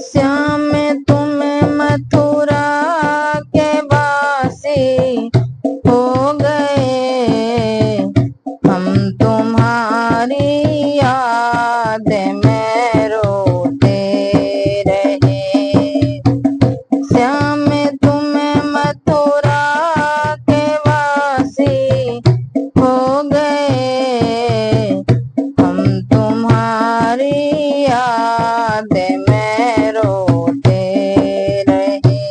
श्याम तुम्हें मथुरा के वासी हो गए, हम तुम्हारी याद में रोते रहे। श्याम तुम्हें मथुरा के वासी हो गए, हम तुम्हारी याद में रोते रहे।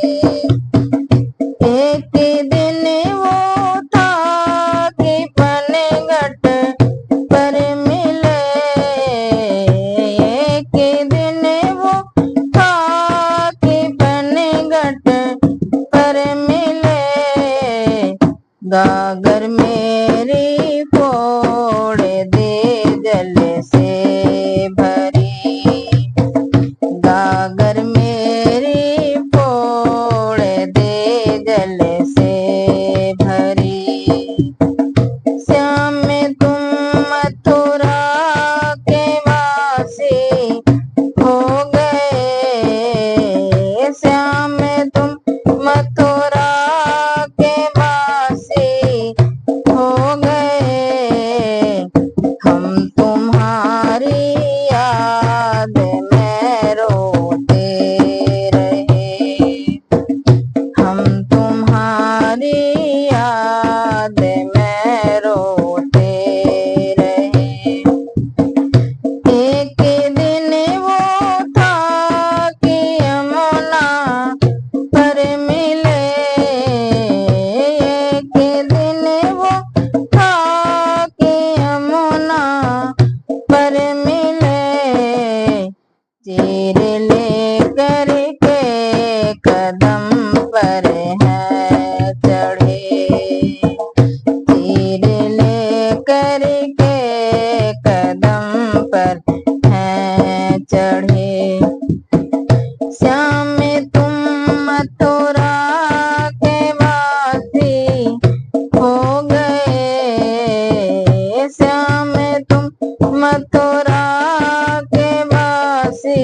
एक दिन वो था कि पनघट पर मिले, एक दिन वो था कि पनघट पर मिले, गागर मेरी फोड़ दे जल से भरी, गागर मेरी फोड़ दे जल से भरी। श्याम तुम मथुरा के वासी हो गए, श्याम तुम मथुरा के वासी हो गए, हम तुम्हारी याद में रोते रहे, हम तुम्हारी याद में रोते रहे। एक दिन वो था कि यमुना पर मिले, एक दिन वो था कि यमुना पर मिले, चीर लेकर के कदम पर है चढ़े, चीर लेकर के कदम पर है चढ़े। श्याम तुम मथुरा के वासी हो गए, श्याम तुम मथुरा के वासी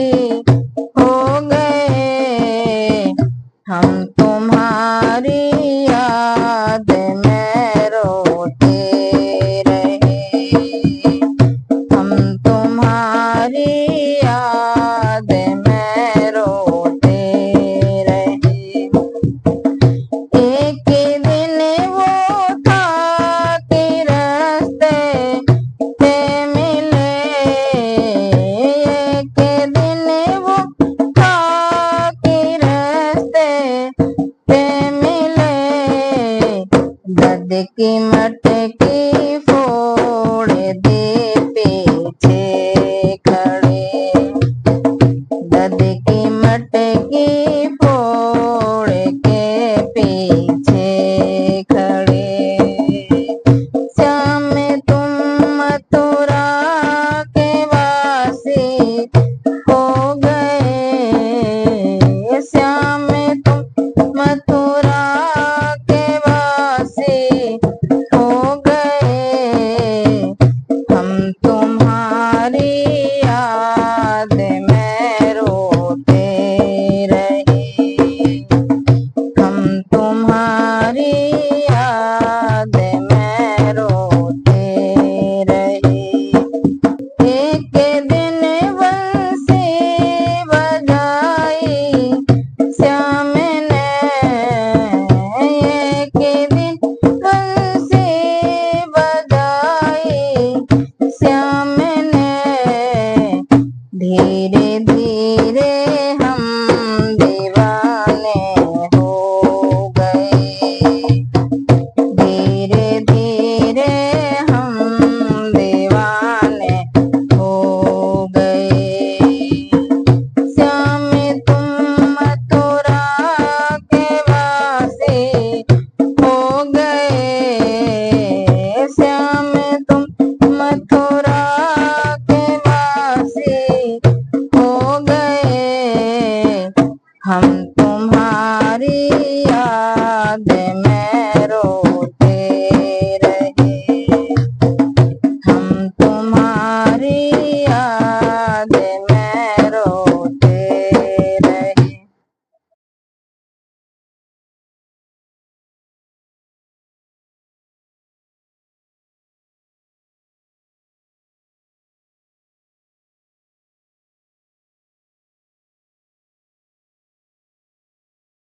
हो गए, हम तुम्हारी याद में रोते रहे, हम तुम्हारी याद में रोते रहे। एक दिन वो था कि रास्ते पे मिले, एक दिन वो था कि रास्ते पे मिले, दद की मटकी